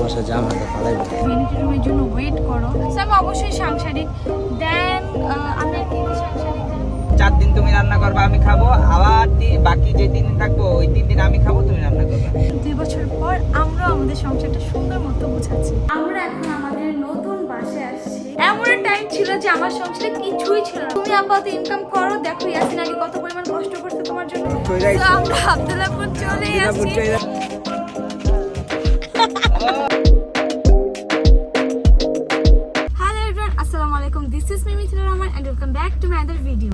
ভালোবাসা জামাটা পালাইব ভ্যানিটি রুমের জন্য ওয়েট করো। সো আমি অবশ্যই সাংসারিক। দেন আমরা কি সাংসারিক 4 দিন তুমি রান্না করবে, আমি খাবো। আবার বাকি যে 3 দিন থাকবো ওই 3 দিন আমি খাবো, তুমি রান্না করবে। 2 বছর পর আমরা আমাদের সংসারটা সুন্দর মতো গুছাচ্ছি। আমরা এখন আমাদের নতুন বাসায় আসছি। এমন টাইম ছিল যে আমার সংসারে কিছুই ছিল না। তুমি আপাতত ইনকাম করো, দেখো ইয়াসিন আগে কত পরিমাণ কষ্ট করছে তোমার জন্য। তো আমরা আব্দুল্লাহপুর চলে আসছি। This is Mimi Thilarahman and welcome back to my other video.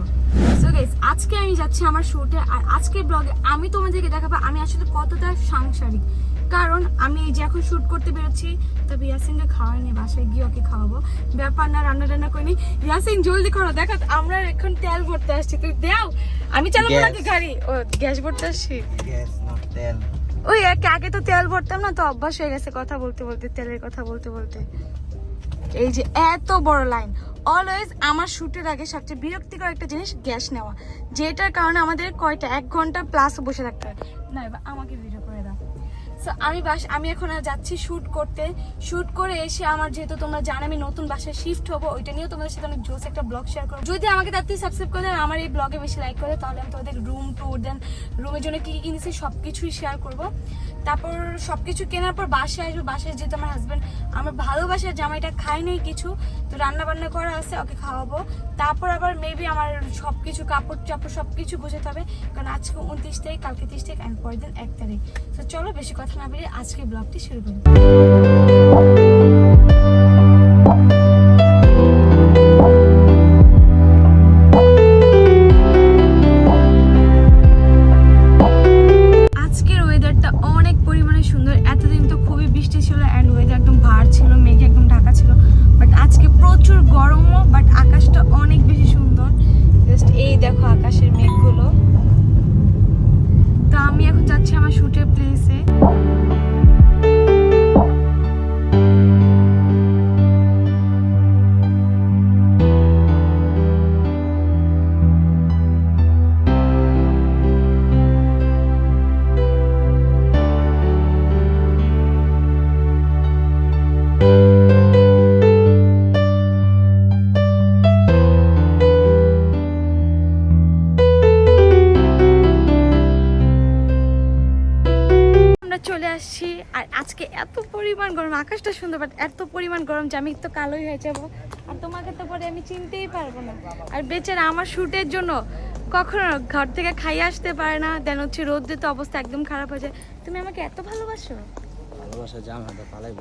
So guys, আজকে আমি যাচ্ছি আমার শুটে। আর আজকের ব্লগে আমি তোমাদেরকে দেখাবো আমি আসলে কতটা সাংসারিক। কারণ আমি এই যে এখন শুট করতে বেরোচ্ছি, তবে ইয়াসিনকে খাওয়াইনি, বাসায় গিয়ে ওকে খাওয়াবো। ব্যাপার না, রান্না করিনি। ইয়াসিন জলদি করো, দেখো আমরা এখন তেল ভরতে আসছি। তুই দাও, আমি চালাবো নাকি গাড়ি? ও গ্যাস ভরতে আসছি। গ্যাস না তেল। ওই আগে তো তেল ভরতাম না, তো অভ্যাস হয়ে গেছে কথা বলতে বলতে, তেলের কথা বলতে বলতে। এই যে এত বড় লাইন, অলওয়েজ আমার শুটের আগে সবচেয়ে বিরক্তিকর একটা জিনিস গ্যাস নেওয়া, যেটার কারণে আমাদের কয়টা 1 ঘন্টা প্লাস বসে থাকতে হয়। না এবার আমাকে ভিডিও করে দাও। সো আমি এখন যাচ্ছি শুট করতে। শুট করে এসে আমার যেহেতু তোমরা জানো আমি নতুন বাসায় শিফট হবো, ওইটা নিয়েও তোমাদের সাথে অনেক জোস একটা ব্লগ শেয়ার করবো। যদি আমাকে তাড়াতাড়ি সাবস্ক্রাইব করে দেন, আমার এই ব্লগে বেশি লাইক করে, তাহলে আমি তোমাদের রুম ট্যুর দেন, রুমের জন্য কী কী কিনেছি সব কিছুই শেয়ার করবো। তারপর সব কিছু কেনার পর বাসায় আসবো। বাসায় যেহেতু আমার হাজব্যান্ড আমার ভালোবাসার জামাইটা খায় নেই কিছু, তো রান্না বান্না করা আছে, ওকে খাওয়াবো। তারপর আবার মেবি আমার সব কিছু কাপড় চাপড় সব কিছু গোছাতে হবে, কারণ আজকে 29 তারিখ, কালকে 30 তারিখ অ্যান্ড পরের দিন 1 তারিখ। তো চলো বেশি কথা না বেরিয়ে আজকে ব্লগটি শুরু করি। আজকের ওয়েদারটা অনেক পরিমাণে সুন্দর। এতদিন তো খুবই বৃষ্টি ছিল অ্যান্ড ওয়েদার একদম ভার ছিল, মেঘে একদম ঢাকা ছিল। বাট আজকে প্রচুর গরমও, বাট আকাশটা অনেক বেশি সুন্দর। জাস্ট এই দেখো আকাশের মেঘগুলো। তো আমি এখন যাচ্ছি আমার শুটের প্লেসে। চলে আসছি। আর আজকে এত পরিমাণ গরম, আকাশটা সুন্দর বাট এত পরিমাণ গরম যে আমি তো কালোই হয়ে যাবো। আর তোমাকে তো পরে আমি চিনতেই পারবো না। আর বেচারা আমার শুটের জন্য কখনো ঘর থেকে খাইয়ে আসতে পারে না। দেন হচ্ছে রোদে তো অবস্থা একদম খারাপ হয়ে যায়। তুমি আমাকে এত ভালোবাসো? ভালোবাসা জামাটা পালাইব।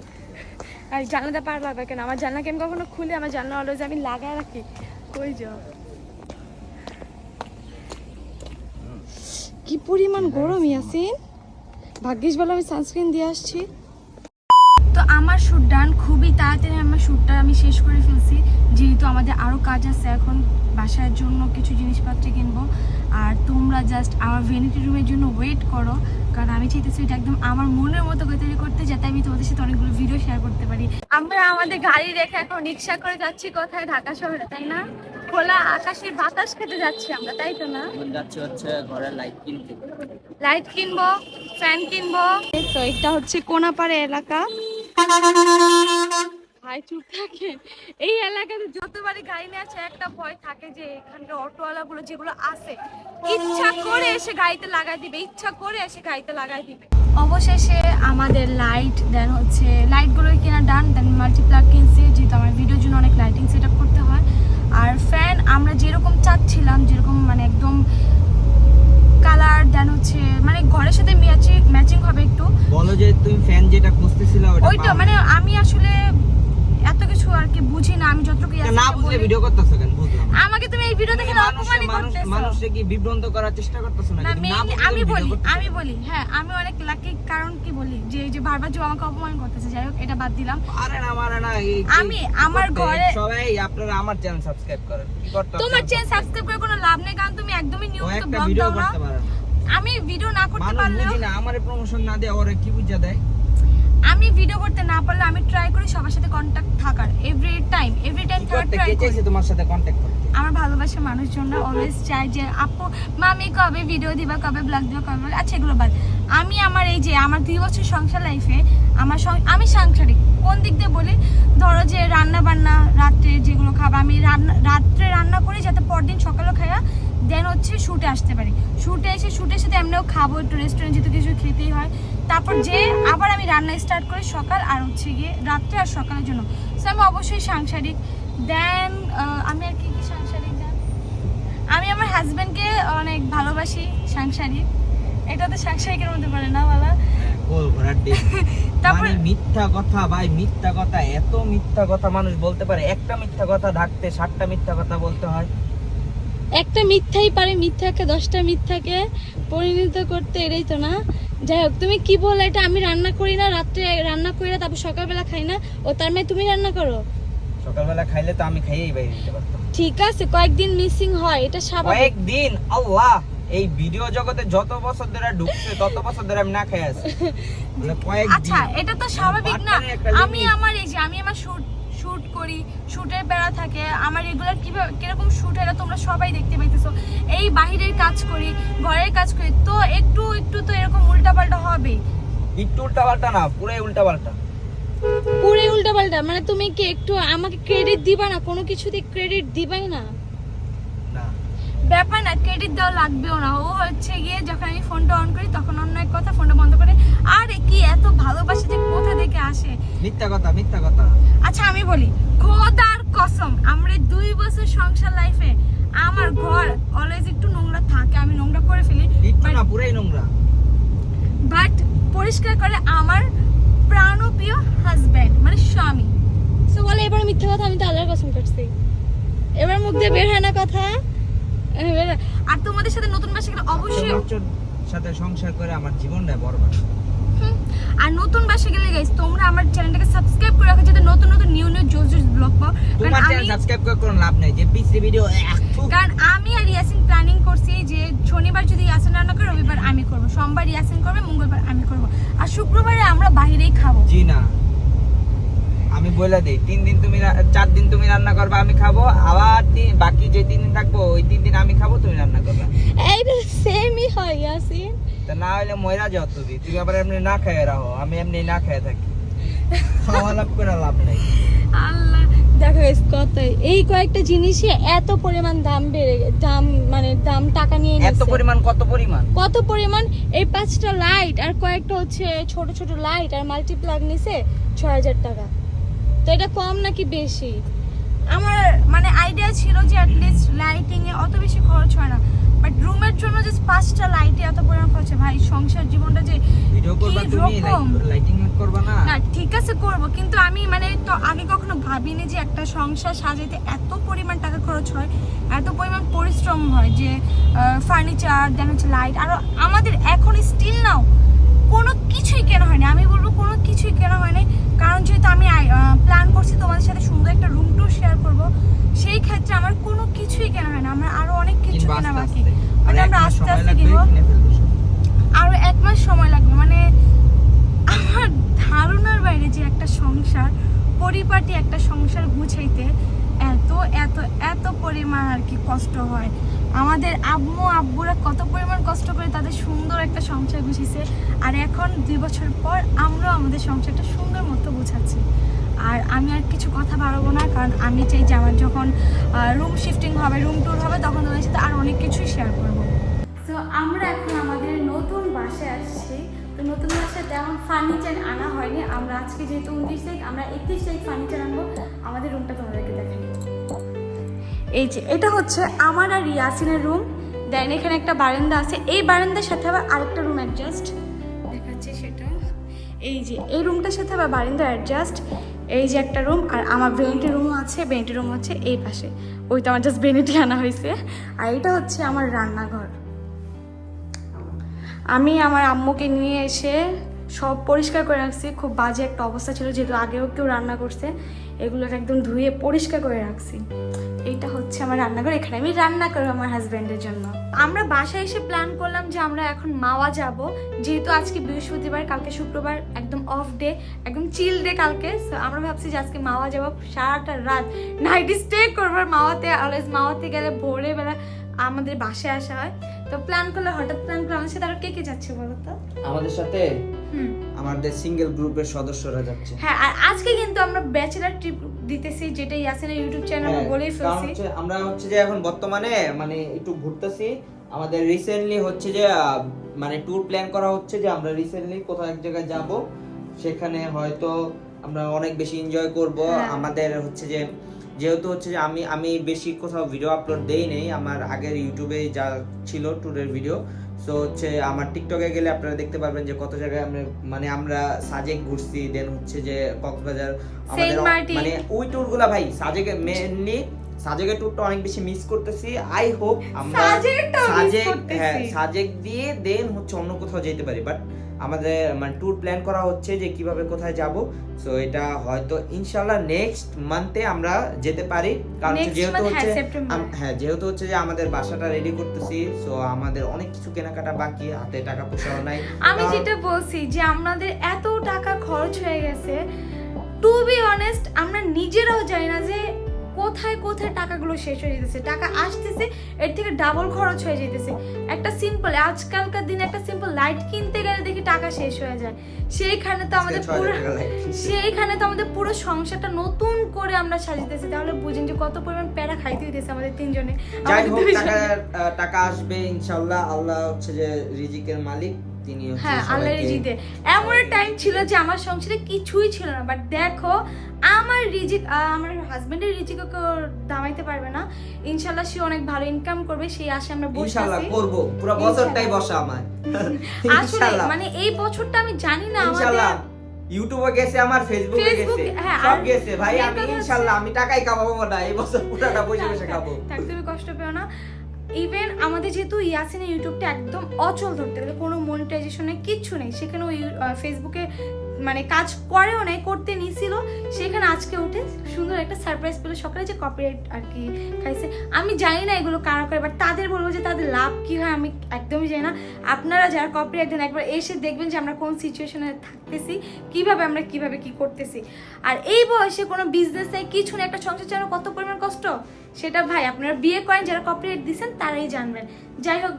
আর জানালাটা পার লাগবে কেন? আমার জানলা কেন কখনো খুলে? আমার জানলা অলওয়েজ আমি লাগায় রাখি। কই যাও? কি পরিমাণ গরম ইয়াসিন, ভাগ্যিস বলো আমি সানস্ক্রিন দিয়ে আসছি। তো আমার শুট ডান, খুবই তাড়াতাড়ি আমার শুটটা আমি শেষ করে ফেলছি, যেহেতু আমাদের আরও কাজ আছে। এখন বাসার জন্য কিছু জিনিসপত্র কিনবো। আর তোমরা জাস্ট আমার ভ্যানিটি রুমের জন্য ওয়েট করো, কারণ আমি চাইতেছি এটা একদম আমার মনের মতো করে তৈরি করতে, যাতে আমি তোমাদের সাথে অনেকগুলো ভিডিও শেয়ার করতে পারি। আমরা আমাদের গাড়ি রেখে এখন রিক্সা করে যাচ্ছি কোথায়? ঢাকা শহরে, তাই না? খোলা আকাশের বাতাস খেতে যাচ্ছি আমরা, তাই তো না? যাচ্ছে হচ্ছে ঘরে লাইট কিনতে। লাইট কিনবো, ফ্যান কিনবো। তো এটা হচ্ছে কোনাপাড়া এলাকা। ভাই চুপ থাকেন। এই এলাকাতে যতবারই গাড়ি নিয়ে আছে একটা ভয় থাকে যে এখানকার অটোওয়ালা গুলো যেগুলো আছে ইচ্ছা করে এসে গাড়িতে লাগাই দিবে, ইচ্ছা করে এসে গাড়িতে লাগাই দিবে। অবশেষে আমাদের লাইট দেন হচ্ছে লাইটগুলোই কেনা ডান। দেন মাল্টিপ্লাগ কিনছি, যেহেতু আমার ভিডিওর জন্য অনেক লাইটিং সেট আপ করতে হয়। আর ফ্যান আমরা যেরকম চাচ্ছিলাম, যেরকম মানে একদম কালার দেন হচ্ছে মানে ঘরের সাথে ম্যাচিং হবে একটু। বলো যে তুমি ফ্যান যেটা খুঁজতেছিলা ওইটা মানে আমি আসলে এত কিছু আর কি বুঝি না। আমি যতটুকু না বুঝলে ভিডিও করতেছো কেন? বুঝলাম। আমাকে তুমি এই ভিডিও দেখে অপমানই করতেছো। মানুষকে কি বিভ্রান্ত করার চেষ্টা করতেছো না? আমি বলি হ্যাঁ আমি অনেক লাকি। কারণ কি বলি যে এই যে বারবার যে আমাকে অপমান করতেছে, যাই হোক এটা বাদ দিলাম। আরে না আমি আমার ঘরে সবাই আপনারা আমার চ্যানেল সাবস্ক্রাইব করেন। কি করতে? তোমার চ্যানেল সাবস্ক্রাইব করে কোনো লাভ নেই, কারণ তুমি একদমই নিয়মিত ব্লগ দাও না। আমি ভিডিও না করতে পারলেও বুঝি না, আমারে প্রমোশন না দেয় ওরে কি বুঝা দেয়। আমি ভিডিও করতে না পারলে আমি ট্রাই করি সবার সাথে কন্টাক্ট থাকার, এভরি টাইম ট্রাই করি তোমার সাথে কন্টাক্ট করতে। আমার ভালোবাসার মানুষজন অলওয়েজ চাই যে আপু মামি কবে ভিডিও দিবা, কবে ব্লগ দিবা, কবে। আচ্ছা এগুলো বাদ, আমি আমার এই যে আমার 2 বছর সংসার লাইফে আমি সাংসারিক কোন দিক দিয়ে বলি, ধরো যে রান্না বান্না রাত্রে যেগুলো খাবো আমি রাত্রে রান্না করি যাতে পরদিন সকালে খাইয়া দেন হচ্ছে শুটে আসতে পারি। শুটের সাথে এমনিও খাবো, একটু রেস্টুরেন্ট যেহেতু কিছু খেতেই হয়। তারপর যে আবার আমি রান্না স্টার্ট করি সকাল আর হচ্ছে গিয়ে রাত্রে আর সকালের জন্য। সো আমি অবশ্যই সাংসারিক। দেন আমি আর কি সাংসারিক দেন আমি আমার হাজবেন্ডকে অনেক ভালোবাসি, সাংসারিক। এটা তো সাংসারিকের মধ্যে পড়ে না বলা। গোল ঘোড়ার ডিম। তারপর মানে মিথ্যা কথা ভাই, মিথ্যা কথা, এত মিথ্যা কথা মানুষ বলতে পারে? একটা মিথ্যা কথা ঢাকতে 7টা মিথ্যা কথা বলতে হয়। একটা মিথ্যাই পারে মিথ্যাকে 10টা মিথ্যাকে পরিণত করতে, এটাই তো না? যাই হোক, তুমি কি বলে এটা? আমি রান্না করি না, রাত্রে রান্না করি না, তারপর সকালবেলা খাই না। ও তার মানে তুমি রান্না করো? সকালবেলা খাইলে তো আমি খাইয়েই বাইরে দিতে পারতাম। ঠিক আছে, কয়েকদিন মিসিং হয়, এটা স্বাভাবিক। কয়েকদিন? আল্লাহ, এই ভিডিও জগতে যত বছর ধরে ঢুকছে তত বছর ধরে আমি না খেয়ে আছি। বলে কয়েকদিন। আচ্ছা, এটা তো স্বাভাবিক না? বাটপারের একটা আমি limit। আমার এই যে আমি আমার শুট করি, শুটের বেড়া থাকে আমার রেগুলার কিভাবে কিরকম শুট হয় তোমরা সবাই দেখতে পাইতেছো। এই বাহিরের কাজ করি, ঘরের কাজ করি, তো একটু একটু তো এরকম উল্টাপাল্টা হবে। একটু উল্টাপাল্টা না, পুরাই উল্টাপাল্টা। পুরো উল্টাপাল্টা মানে তুমি কি একটু আমাকে ক্রেডিট দিবা না? কোনো কিছুতে ক্রেডিট দিবাই না? না, ব্যাপার না, ক্রেডিট দেওয়া লাগবেও না। ও হচ্ছে গিয়ে যখন আমি ফোনটা অন করি তখন অন্য এক কথা, ফোনটা বন্ধ করে আরে কি এত ভালোবাসা যে কোথা থেকে আসে? মিথ্যা কথা, মিথ্যা কথা। আচ্ছা আমি বলি, খোদার কসম আমরা 2 বছর সংসার লাইফে আমার ঘর অলওয়েজ একটু নোংরা থাকে, আমি নোংরা করে ফেলি, একটু না, পুরাই নোংরা। বাট পরিষ্কার করে আমার প্রাণপ্রিয় হাজবেন্ড মানে স্বামী। সো বলে এবার মিথ্যা কথা, আমি তো আল্লাহর কসম করছি, এবার মুখ দিয়ে বের হয় না কথা। আর তোমাদের সাথে নতুন বাসা গেলে অবশ্যই, বাচ্চার সাথে সংসার করে আমার জীবনটা বরবাদ। আর নতুন বাসা গেলে গাইস তোমরা আমার চ্যানেলটাকে সাবস্ক্রাইব করে রাখো যাতে নতুন নতুন নিউ জোস ব্লগ পাও। তোমার চ্যানেল সাবস্ক্রাইব করে কোনো লাভ নাই, যে পিছলি ভিডিও। কারণ আমি আর ইয়াসিন প্ল্যানিং করছি যে শনিবার যদি ইয়াসিন রান্না করে, রবিবার আমি করব, সোমবার ইয়াসিন করবে, মঙ্গলবার আমি করব, আর শুক্রবারে আমরা বাইরেই খাবো। জি না, আমি বলে দেই 4 দিন তুমি রান্না করবে, আমি খাবো, আবার বাকি যে 3 দিন থাকবো ওই 3 দিন আমি খাবো, তুমি রান্না করবে। এইটা সেমই হয় ইয়াসিন। তা না হলে ময়রা যাও তুমি, তুমি আবার এমনি না খেয়ে রাখো, আমি এমনি না খেয়ে থাকি। খাওয়া লাভ করে লাভ নাই। আল্লাহ, দেখো গাইস কথাই এই কয়েকটা জিনিসই এত পরিমাণ দাম বেড়ে দাম টাকা নিয়ে এত নিচ্ছে। পরিমাণ? কত পরিমাণ? এই 5টা লাইট আর কয়েকটা হচ্ছে ছোট ছোট লাইট আর মাল্টিপ্লাগ নিছে 6000 টাকা। তো এটা কম নাকি বেশি? আমার মানে আইডিয়া ছিল যে অ্যাটলিস্ট লাইটিং এ অত বেশি খরচ হয় না, বাট রুমের জন্য যে 5টা লাইটে এত পরিমাণ খরচ হয়। ভাই সংসার জীবনটা যে ভিডিও করবা তুমি, লাইটিং করবা না? না ঠিক আছে করব, কিন্তু আমি মানে তো আগে কখনো ভাবিনি যে একটা সংসার সাজাইতে এত পরিমাণ টাকা খরচ হয়, এত পরিমাণ পরিশ্রম হয়, যে ফার্নিচার দেন হচ্ছে লাইট। আর আমাদের এখন স্টিল নাও কোনো কিছুই কেনা হয়নি, আমি বলবো কোনো কিছুই কেনা হয়নি। কারণ যেহেতু আমি প্ল্যান করছি তোমাদের সাথে সুন্দর একটা রুম ট্যুর শেয়ার করব, সেই ক্ষেত্রে আমার কোনো কিছুই কেনা হয় না। আমার আরো অনেক কিছু কেনা বাকি, মানে আমরা আস্তে আস্তে কিনবো। আরো 1 মাস সময় লাগবে। মানে আমার ধারণার বাইরে যে একটা সংসার, পরিপাটি একটা সংসার গুছাইতে এত এত এত পরিমাণ আর কি কষ্ট হয়। আমাদের আব্বুরা কত পরিমাণ কষ্ট করে তাদের সুন্দর একটা সংসার গুছিয়েছে, আর এখন 2 বছর পর আমরাও আমাদের সংসারটা সুন্দর মতো গুছাচ্ছি। আর আমি আর কিছু কথা বাড়াবো না, কারণ আমি চাই যে আমার যখন রুম শিফটিং হবে, রুম ট্যুর হবে, তখন তোমাদের সাথে আর অনেক কিছুই শেয়ার করবো। তো আমরা এখন আমাদের নতুন বাসায় আসছি। তো নতুন বাসায় তেমন ফার্নিচার আনা হয়নি, আমরা আজকে যেহেতু 29 তারিখ, আমরা 31 তারিখ ফার্নিচার আনবো। আমাদের রুমটা তোমাদেরকে দেখাই। এই যে এটা হচ্ছে আমার আর ইয়াসিনের রুম। দেন এখানে একটা বারান্দা আছে, এই বারান্দার সাথে আবার আরেকটা রুম অ্যাডজাস্ট দেখাচ্ছি সেটা। এই যে এই রুমটার সাথে আবার বারান্দা অ্যাডজাস্ট। এই যে একটা রুম, আর আমার বেনিটি রুমও আছে। বেনিটি রুম হচ্ছে এই পাশে, ওইটা আমার জাস্ট বেনিটি আনা হয়েছে। আর এটা হচ্ছে আমার রান্নাঘর। আমি আমার আম্মুকে নিয়ে এসে সব পরিষ্কার করে রাখছি। খুব বাজে একটা অবস্থা ছিল, যেহেতু আগেও কেউ রান্না করছে, এগুলোকে একদম ধুয়ে পরিষ্কার করে রাখছি। এইটা হচ্ছে আমার রান্নাঘর, এখানে আমি রান্না করবো আমার হাজব্যান্ডের জন্য। আমরা বাসায় এসে প্ল্যান করলাম যে আমরা এখন মাওয়া যাব, যেহেতু আজকে বৃহস্পতিবার, কালকে শুক্রবার, একদম অফ ডে, একদম চিল ডে কালকে। সো আমরা ভাবছি যে আজকে মাওয়া যাবো, সারাটা রাত নাইট স্টে করবো মাওয়াতে। অলওয়েজ মাওয়াতে গেলে ভোরে বেলা আমাদের বাসায় আসা হয়। তো প্ল্যান করলে, হঠাৎ প্ল্যান করলে, আমার সাথে আরো কে কে যাচ্ছে বলো তো? আমাদের সাথে হুম আমাদের সিঙ্গেল গ্রুপের সদস্যরা যাচ্ছে। হ্যাঁ, আর আজকে কিন্তু আমরা ব্যাচেলার ট্রিপ দিতেছি, যেটা ইয়াসিনের ইউটিউব চ্যানেলে হ্যাঁ, বলেই কারণ ফেলছি। হচ্ছে আমরা হচ্ছে যে এখন বর্তমানে মানে একটু ঘুরতেছি। আমাদের রিসেন্টলি হচ্ছে যে মানে ট্যুর প্ল্যান করা হচ্ছে যে আমরা রিসেন্টলি কোথাও এক জায়গায় যাব, সেখানে হয়তো আমরা অনেক বেশি এনজয় করব। হ্যাঁ। আমাদের হচ্ছে যে যেহেতু হচ্ছে যে আমি বেশি কোথাও ভিডিও আপলোড দেই নেই, আমার আগের ইউটিউবে যা ছিল ট্যুরের ভিডিও, সো হচ্ছে আমার টিকটকে গেলে আপনারা দেখতে পারবেন যে কত জায়গায় আমরা মানে আমরা সাজেক ঘুরছি, দেন হচ্ছে যে কক্সবাজার, আমাদের সেন্ট মার্টিন। মানে ওই ট্যুরগুলা ভাই সাজেকে মেইনলি সাজেকের ট্যুরটা অনেক বেশি মিস করতেছি। আই হোপ আমরা সাজেকটাও miss সাজেক করতেছি। হ্যাঁ সাজেক দিয়ে দেন হচ্ছে অন্য কোথাও যেতে পারি, বাট আমাদের মানে ট্যুর প্ল্যান করা হচ্ছে যে কিভাবে কোথায় যাব। সো এটা হয়তো ইনশাআল্লাহ নেক্সট মান্থে আমরা যেতে পারি, কারণ Next যেহেতু month, হচ্ছে হ্যাঁ, সেপ্টেম্বর। হ্যাঁ যেহেতু হচ্ছে যে আমাদের বাসাটা রেডি করতেছি, সো আমাদের অনেক কিছু কেনাকাটা বাকি, হাতে টাকা পয়সাও নাই। আমি যেটা বলছি যে আমাদের এত টাকা খরচ হয়ে গেছে, টু বি অনেস্ট আমরা নিজেরাও জানি না যে কোথায় কোথায় টাকাগুলো শেষ হয়ে যেতেছে। টাকা আসতেছে, এর থেকে ডাবল খরচ হয়ে যেতেছে। একটা সিম্পল আজকালকার দিনে একটা সিম্পল লাইট কিনতে গেলে দেখি টাকা শেষ হয়ে যায়। সেইখানে তো আমাদের পুরো সংসারটা নতুন করে আমরা সাজিতেছি। তাহলে বুঝেন যে কত পরিমাণ প্যারা খাইতে হইতেছে আমাদের তিনজনে। যাই হোক, আমাদের দুইজনে। টাকা আসবে ইনশাআল্লাহ। আল্লাহ হচ্ছে যে রিজিকের মালিক, তিনি হচ্ছে হ্যাঁ, আল্লাহর সবাইকে- রিজিকে। এমন টাইম ছিল যে আমার সংসারে কিছুই ছিল না, বাট দেখো আমার রিজিক, আমার হাজবেন্ডের রিজিককে দামাইতে পারবে না। ইনশাআল্লাহ সে অনেক ভালো ইনকাম করবে, সেই আশা আমরা বসে ইনশাআল্লাহ আছি। করব, পুরো বছরটাই বসা আমার আসলে ইনশাআল্লাহ মানে এই বছরটা আমি জানি না আমাদের ইনশাআল্লাহ। ইউটিউবে গেছে, আমার ফেসবুকে ফেসবুক, গেছে, হ্যাঁ, সব আর গেছে ভাই। main আমি কথা ইনশাআল্লাহ আমি টাকাই কামাবো না, এই বছর পুরোটা বসে বসে খাবো। থাক, তুমি কষ্ট পেও না। ইভেন আমাদের যেহেতু ইয়াসিনের ইউটিউবটা একদম অচল, ধরতে গেলে কোনো মনিটাইজেশন নেই, কিচ্ছু নেই, সেখানে ওই ফেসবুকে মানে কাজ করেও নাই, করতে নিছিল, সেখানে আজকে উঠে সুন্দর একটা সারপ্রাইজ পেলো সকালে, যে কপিরাইট আর কি খাইছে। আমি জানি না এগুলো কারা করে, বাট তাদের বলবো যে তাদের লাভ কি হয় আমি একদমই জানি না। আপনারা যারা কপিরাইট দেন একবার এসে দেখবেন যে আমরা কোন সিচুয়েশনে থাকতেছি, কিভাবে আমরা কিভাবে কি করতেছি। আর এই বয়সে কোনো বিজনেস নেই, কিছু নেই, একটা সংসার চালানো কত পরিমাণ কষ্ট, সেটা ভাই আপনারা বিয়ে করেন যারা কপিরাইট দিচ্ছেন তারাই জানবেন। যাই হোক,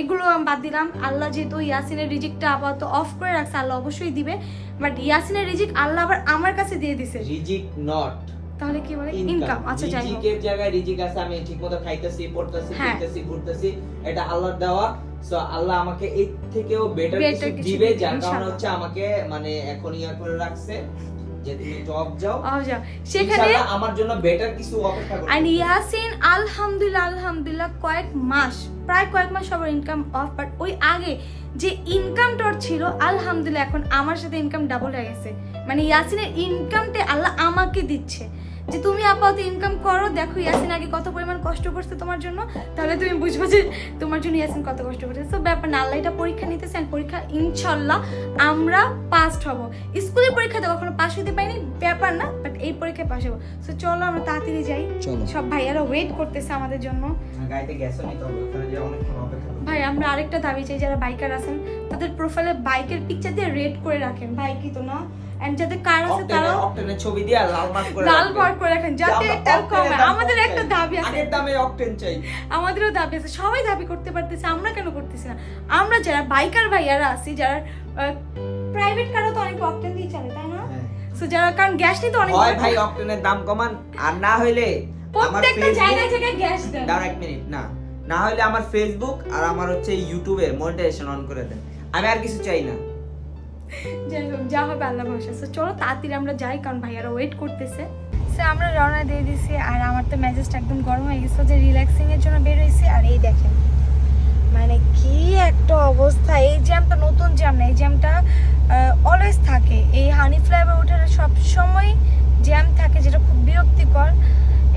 এগুলো আমি বাদ দিলাম। আল্লাহ যেহেতু ইয়াসিনের রিজিকটা আপাতত অফ করে রাখছে, আল্লাহ অবশ্যই দিবে, বাট ইয়াসিনের রিজিক আল্লাহ আবার আমার কাছে দিয়ে দিছে। রিজিক নট তাহলে কি বলে ইনকাম। আচ্ছা যাই হোক, রিজিকের জায়গায় রিজিক আছে, আমি ঠিকমতো খাইতেছি, পড়তেছি, হ্যাঁ। ফিরতেছি, ঘুরতেছি, এটা আল্লাহর দেওয়া। সো আল্লাহ আমাকে এর থেকেও বেটার Better কিছু কিছু দিবে, দিবে, যার কারণে ইনশাআল্লাহ। হচ্ছে আমাকে মানে এখন ইয়া করে রাখছে যে তুমি জব যাও, যাও সেখানে। ইনশাআল্লাহ আমার জন্য বেটার কিছু অপেক্ষা করছে। আর ইয়াসিন আলহামদুলিল্লাহ প্রায় কয়েক মাস সবার ইনকাম অফ, বাট ওই আগে যে ইনকামটা ছিল আলহামদুলিল্লাহ এখন আমার সাথে ইনকাম ডাবল হয়ে গেছে। মানে ইয়াসিনের ইনকামটা আল্লাহ আমাকে দিচ্ছে, যে তুমি আপাতত ইনকাম করো, দেখো ইয়াসিন আগে কত পরিমাণ কষ্ট করছে তোমার জন্য, তাহলে তুমি বুঝবে যে তোমার জন্য ইয়াসিন কত কষ্ট করছে। তো ব্যাপার না, আল্লাহ এটা পরীক্ষা নিতেছেন, পরীক্ষা ইনশাল্লাহ আমরা পাস্ট হব। স্কুলের পরীক্ষাতে কখনো পাস হতে পারিনি, ব্যাপার না, বাট এই পরীক্ষায় পাস হবো। তো চলো আমরা তাড়াতাড়ি যাই, চলো। সব ভাইয়ারা ওয়েট করতেছে আমাদের জন্য। গাড়িতে গ্যাসও নিতে হবে, ওখানে যে অনেকক্ষণ অপেক্ষা করতে হবে। ভাই আমরা আরেকটা দাবি চাই, যারা বাইকার আছেন তাদের প্রোফাইলে বাইকের পিকচার দিয়ে রেড করে রাখেন, বাইক তো না, এন্ড যাদের কার আছে তারাও অকটেনের ছবি দিয়ে লাল মার্ক করে লাল রাখবেন। মার্ক করে রাখেন, যাতে আমরা এটা অকটেনের কমে। দাম আমাদের কম একটা চাই। দাবি আছে, আগের দামে অকটেন চাই। আমাদেরও দাবি আছে, সবাই দাবি করতে পারতেছে, আমরা কেন করতেছি না? আমরা যারা বাইকার ভাইয়ারা আছি, যারা প্রাইভেট কারও তো অনেক অকটেন দিয়ে চলে, তাই না? হ্যাঁ। সো যারা, কারণ গ্যাস নিতে অনেক হয় ভাই অকটেনের দাম কমান, আর না হইলে আমার প্রত্যেকটা জায়গায় জায়গায় গ্যাস দেন। দাঁড়া এক মিনিট, না হইলে আমার ফেসবুক আর আমার হচ্ছে ইউটিউবে মনিটাইজেশন অন করে দেন, আমি আর কিছু চাই না। যাই হোক, যা হবে আল্লাহ ভরসা। সো চলো তাড়াতাড়ি আমরা যাই, কারণ ভাইয়ারা ওয়েট করতেছে। সো আমরা রওনা দিয়ে দিছি, আর আমার তো মেজাজটা একদম গরম হয়ে গেছে, যে রিল্যাক্সিং এর জন্য বের হয়েছি। আর এই দেখেন মানে কি একটা অবস্থা, এই জ্যামটা নতুন জ্যাম না, এই জ্যামটা অলওয়েজ থাকে। এই হানি ফ্লাইওভার ওঠার সব সময় জ্যাম থাকে, যেটা খুব বিরক্তিকর।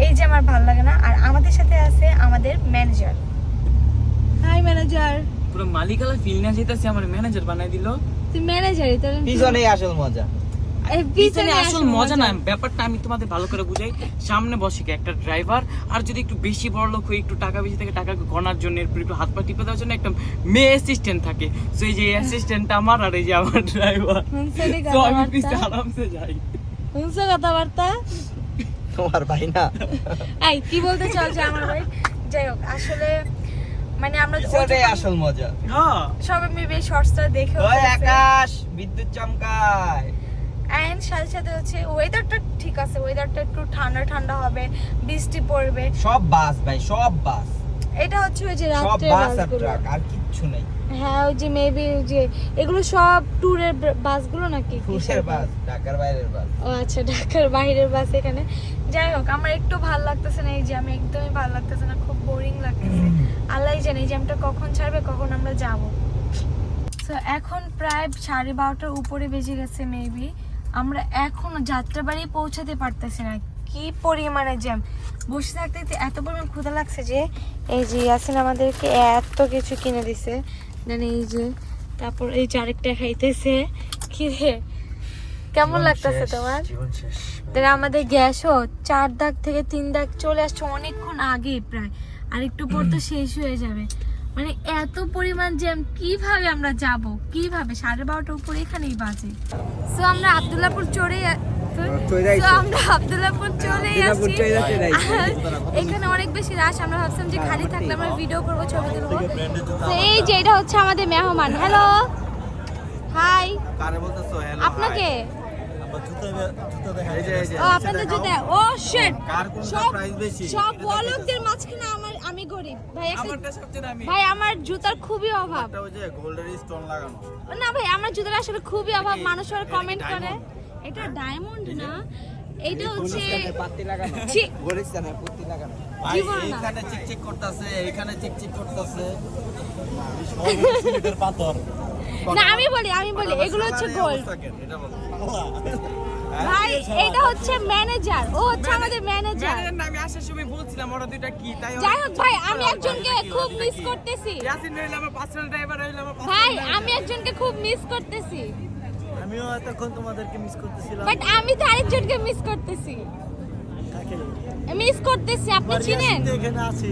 এই জ্যাম আর ভালো লাগে না। আর আমাদের সাথে আছে আমাদের ম্যানেজার। High manager. পুরো মালিকালা ফিল না যেতেছে, আমার ম্যানেজার বানাই দিল। তুই ম্যানেজারই তো, পিছনেই আসল মজা। এই পিছনে আসল মজা না, ব্যাপারটা আমি তোমাদের ভালো করে বুঝাই। সামনে বসে কি একটা ড্রাইভার, আর যদি একটু বেশি বড় লোক হয়ে একটু টাকা বেশি থাকে, টাকা গণার জন্য, এরপর একটু হাত পা টিপে দেওয়ার জন্য একটা মেয়ে অ্যাসিস্ট্যান্ট থাকে। সো এই যে অ্যাসিস্ট্যান্টটা আমার, আর এই যে আমার ড্রাইভার। তো আমি পিছনে আরামসে যাই। শুনছো কথাবার্তা? তোমার ভাই না? এই কি বলতে চাও যে আমার ভাই? যাই হোক, আসলে মানে আমরা সেটাই আসল মজা। সবাই মিলে শর্টসটা দেখে ওই আকাশ বিদ্যুৎ চমকায়। এন্ড সাথে সাথে হচ্ছে ওয়েদারটা ঠিক আছে, ওয়েদারটা একটু ঠান্ডা ঠান্ডা হবে, বৃষ্টি পড়বে। সব বাস ভাই, সব বাস, এটা হচ্ছে ওই যে সব রাত্রে বাস আর বাসগুলো। ট্রাক, আর কিচ্ছু নেই। হ্যাঁ ওই যে মেবি যে এগুলো সব ট্যুরের বাসগুলো নাকি ট্যুরের বাস, ঢাকার বাইরের বাস। ও আচ্ছা, ঢাকার বাইরের বাস এখানে। যাই হোক, আমার একটু ভালো লাগতেছে না, এই যে আমি একদমই ভালো লাগতেছে না, খুব বোরিং লাগতেছে। আল্লাহই জানে এই জ্যামটা কখন ছাড়বে, কখন আমরা যাব। তো এখন প্রায় 12:30টার উপরে বেজে গেছে মেবি। আমরা এখনো যাত্রাবাড়ি পৌঁছাতে পারতেছি না, কি পরিমাণে জ্যাম। বসে থাকতে থাকতে এত পরিমাণ ক্ষুধা লাগছে যে এই যে ইয়াসিন আমাদেরকে এত কিছু কিনে দিছে, দেন এই যে তারপর এই যে আরেকটা খাইতেছে। কি রে, কেমন লাগতেছে তোমার? জীবন শেষ। দেন আমাদের গ্যাসও 4 দাগ থেকে 3 দাগ চলে আসছে অনেকক্ষণ আগে, প্রায় আর একটু পর তো শেষ হয়ে যাবে। মানে এত পরিমাণ জ্যাম, কিভাবে আমরা যাব, কিভাবে? 12:30টার উপরে এখানেই বাজে। সো আমরা আব্দুল্লাহপুর চড়ে এখানে অনেক বেশি রাশ। আমরা ভাবছিলাম যে খালি থাকলে আমরা ভিডিও করবো, ছবি তুলবো। তো এই যে এটা হচ্ছে আমাদের মেহমান। Hello, hi. আপনাকে ও আপনাদের জুতা, ও শিট, সব বলকদের মাঝখানে আমি গরিব ভাই। ভাই আমার জুতার খুবই অভাব। না ভাই আমার জুতার আসলে খুবই অভাব, মানুষ আর কমেন্ট করে এটা ডায়মন্ড না, এটা হচ্ছে পাতি লাগানো, ছি, গরিস্তানে পাতি লাগানো। জীবন না। এইখানে চিকচিক করতেছে, এইখানে চিকচিক করতেছে। পাথর না আমি বলি এগুলো হচ্ছে গোল্ড ভাই। এটা হচ্ছে ম্যানেজার, ও হচ্ছে আমাদের ম্যানেজার। আমি আসার সময় বলছিলাম ওরা দুইটা কি, তাই যাই হোক ভাই, আমি একজনকে খুব মিস করতেছি। ইয়াসিন রইল আমার পার্সোনাল ড্রাইভার, রইল আমার ভাই আমি একজনকে খুব মিস করতেছি, আমিও এতক্ষণ তোমাদেরকে মিস করতেছিলাম। বাট আমি তো আরেকজনকে মিস করতেছি। আপনি চিনেন? এখানে আছি।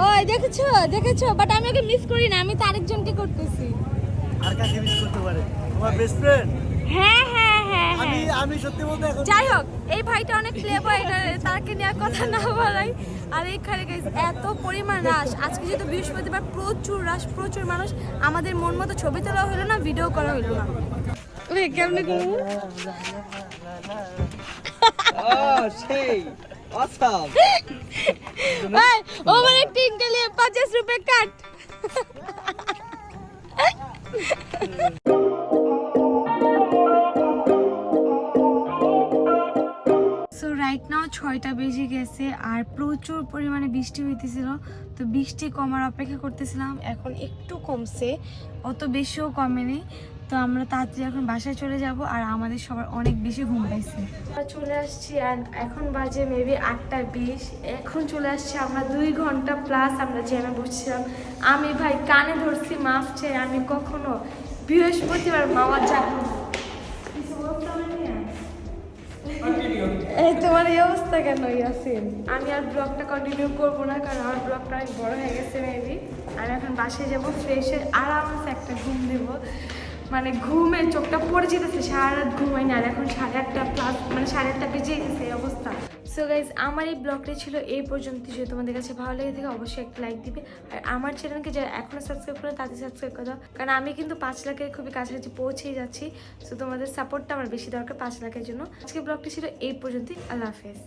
ওই দেখেছো, বাট আমি ওকে মিস করি না, আমি তো আরেকজনকে করতেছি। আর কাকে মিস করতে পারে? তোমার বেস্ট ফ্রেন্ড? হ্যাঁ। আমি সত্যি বলতে এখন যাই হোক, এই ভাইটা অনেক ক্লেভার, এটা তাকে নিয়ে কথা না বলাই। আর এইখানে গাইস এত পরিমাণ রাশ, আজকে যেহেতু বৃহস্পতিবার, প্রচুর রাশ, প্রচুর মানুষ। আমাদের মন মতো ছবি তোলা হলো না, ভিডিও করা হলো না। কেমনে করবো? সেই অসম। ओवर एक्टिंग के लिए 50 रुपए कट। সো রাইট নাও 6টা বেজে গেছে আর প্রচুর পরিমাণে বৃষ্টি হইতেছিল, তো বৃষ্টি কমার অপেক্ষা করতেছিলাম। এখন একটু কমছে, অত বেশিও কমেনি। তো আমরা তাড়াতাড়ি এখন বাসায় চলে যাব, আর আমাদের সবার অনেক বেশি ঘুম পাইছে। আমরা চলে আসছি, আর এখন বাজে মেবি 8:20। এখন চলে আসছি আমরা, 2 ঘন্টা প্লাস আমরা জ্যামে বসছিলাম। আমি ভাই কানে ধরছি, মাফ চাই, আমি কখনো বৃহস্পতিবার মামার চাকরি। এই তোমার এই অবস্থা কেন ইয়াসিন? আমি আর ব্লগটা কন্টিনিউ করবো না, কারণ আমার ব্লগটা অনেক বড় হয়ে গেছে মেবি। আমি এখন বাসায় যাবো, ফ্রেশ হয়ে আরামসে একটা ঘুম দেবো। মানে ঘুমে চোখটা পড়ে যেতেছে, সারা রাত ঘুমাইনি, আর এখন 8:30 প্লাস, মানে 8:30 বেজে গেছে এই অবস্থা। সো গাইজ, আমার এই ব্লগটি ছিল এই পর্যন্ত। যদি তোমাদের কাছে ভালো লেগে থাকে অবশ্যই একটা লাইক দিবে, আর আমার চ্যানেলকে যারা এখনো সাবস্ক্রাইব করে তাদের সাবস্ক্রাইব করে দাও, কারণ আমি কিন্তু 5 লাখের খুবই কাছাকাছি পৌঁছেই যাচ্ছি। সো তোমাদের সাপোর্টটা আমার বেশি দরকার 5 লাখের জন্য। আজকে ব্লগটি ছিল এই পর্যন্তই। আল্লাহ হাফেজ।